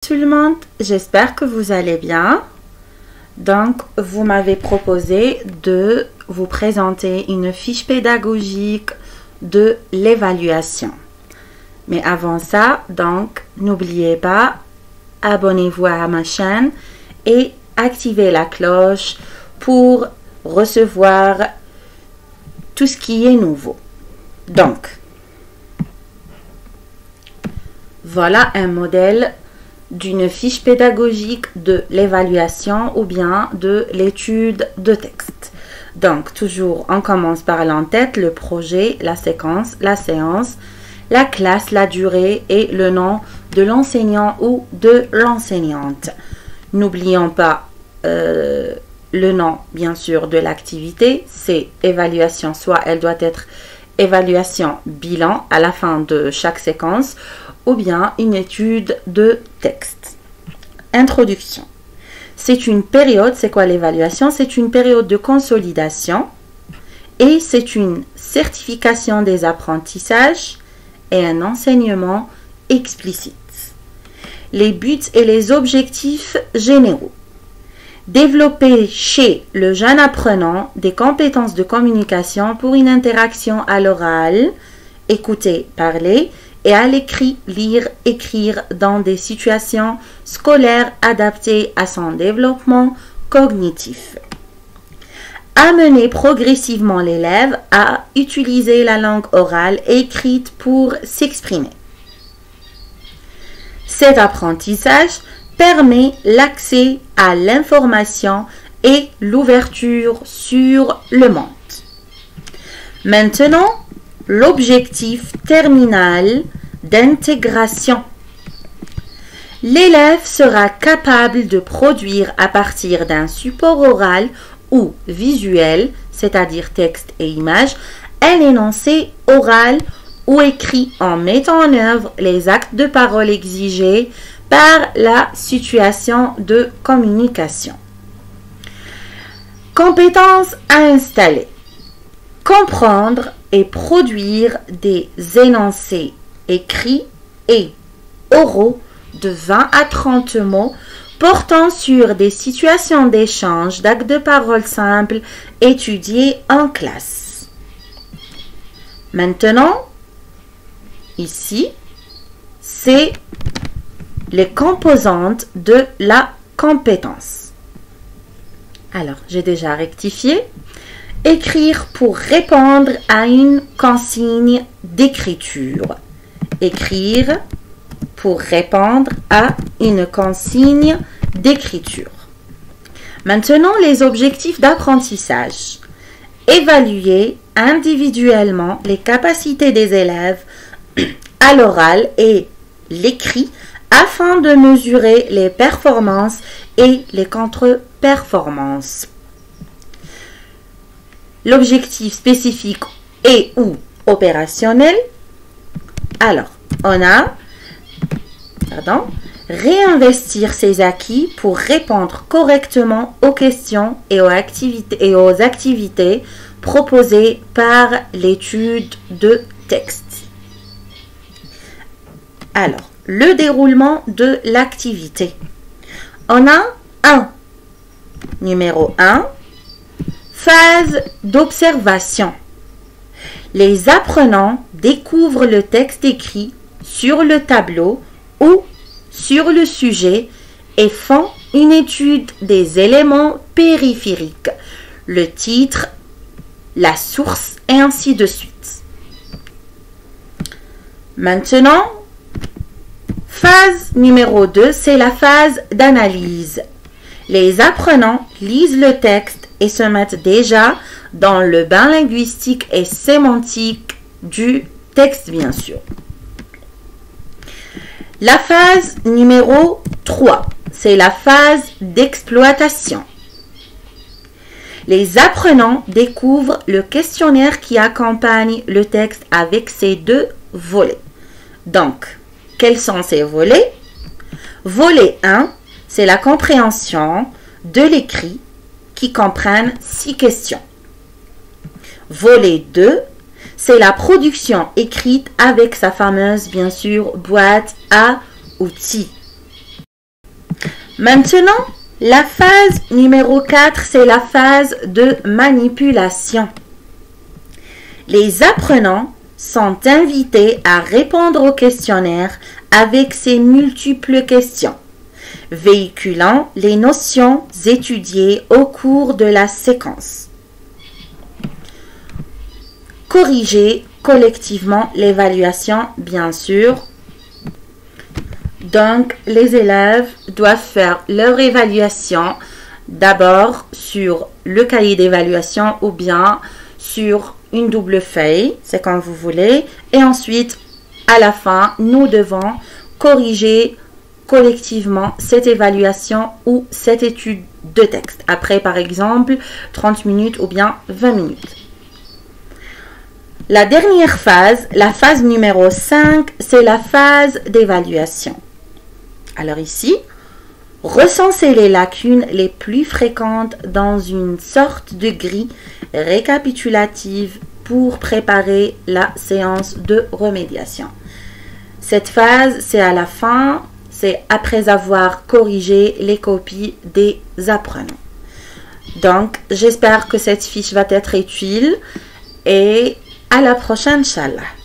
Tout le monde, j'espère que vous allez bien. Donc, vous m'avez proposé de vous présenter une fiche pédagogique de l'évaluation. Mais avant ça, donc, n'oubliez pas, abonnez-vous à ma chaîne et activez la cloche pour recevoir tout ce qui est nouveau. Donc, voilà un modèle d'une fiche pédagogique de l'évaluation ou bien de l'étude de texte. Donc, toujours, on commence par l'entête, le projet, la séquence, la séance, la classe, la durée et le nom de l'enseignant ou de l'enseignante. N'oublions pas le nom, bien sûr, de l'activité. C'est évaluation, soit elle doit être évaluation bilan à la fin de chaque séquence, ou bien une étude de texte. Introduction. C'est une période, c'est quoi l'évaluation? C'est une période de consolidation et c'est une certification des apprentissages et un enseignement explicite. Les buts et les objectifs généraux. Développer chez le jeune apprenant des compétences de communication pour une interaction à l'oral, écouter, parler, et à l'écrit, lire, écrire dans des situations scolaires adaptées à son développement cognitif. Amener progressivement l'élève à utiliser la langue orale et écrite pour s'exprimer. Cet apprentissage permet l'accès à l'information et l'ouverture sur le monde. Maintenant, l'objectif terminal d'intégration. L'élève sera capable de produire à partir d'un support oral ou visuel, c'est-à-dire texte et image, un énoncé oral ou écrit en mettant en œuvre les actes de parole exigés par la situation de communication. Compétences à installer. Comprendre et produire des énoncés écrits et oraux de 20 à 30 mots portant sur des situations d'échange d'actes de parole simples étudiés en classe. Maintenant, ici, c'est les composantes de la compétence. Alors, j'ai déjà rectifié. Écrire pour répondre à une consigne d'écriture. Écrire pour répondre à une consigne d'écriture. Maintenant, les objectifs d'apprentissage. Évaluer individuellement les capacités des élèves à l'oral et l'écrit afin de mesurer les performances et les contre-performances. L'objectif spécifique et ou opérationnel. Alors, on a réinvestir ses acquis pour répondre correctement aux questions et aux activités proposées par l'étude de texte. Alors, le déroulement de l'activité. On a numéro 1. Phase d'observation. Les apprenants découvrent le texte écrit sur le tableau ou sur le sujet et font une étude des éléments périphériques, le titre, la source et ainsi de suite. Maintenant, phase numéro 2, c'est la phase d'analyse. Les apprenants lisent le texte et se mettent déjà dans le bain linguistique et sémantique du texte, bien sûr. La phase numéro 3, c'est la phase d'exploitation. Les apprenants découvrent le questionnaire qui accompagne le texte avec ses 2 volets. Donc, quels sont ces volets? Volet 1, c'est la compréhension de l'écrit qui comprennent 6 questions. Volet 2, c'est la production écrite avec sa fameuse, bien sûr, boîte à outils. Maintenant, la phase numéro 4, c'est la phase de manipulation. Les apprenants sont invités à répondre au questionnaire avec ses multiples questions, véhiculant les notions étudiées au cours de la séquence. Corriger collectivement l'évaluation, bien sûr. Donc, les élèves doivent faire leur évaluation d'abord sur le cahier d'évaluation ou bien sur une double feuille, c'est comme vous voulez. Et ensuite, à la fin, nous devons corriger collectivement cette évaluation ou cette étude de texte. Après, par exemple, 30 minutes ou bien 20 minutes. La dernière phase, la phase numéro 5, c'est la phase d'évaluation. Alors ici, recensez les lacunes les plus fréquentes dans une sorte de grille récapitulative pour préparer la séance de remédiation. Cette phase, c'est à la fin, c'est après avoir corrigé les copies des apprenants. Donc, j'espère que cette fiche va être utile et à la prochaine, Inch'Allah.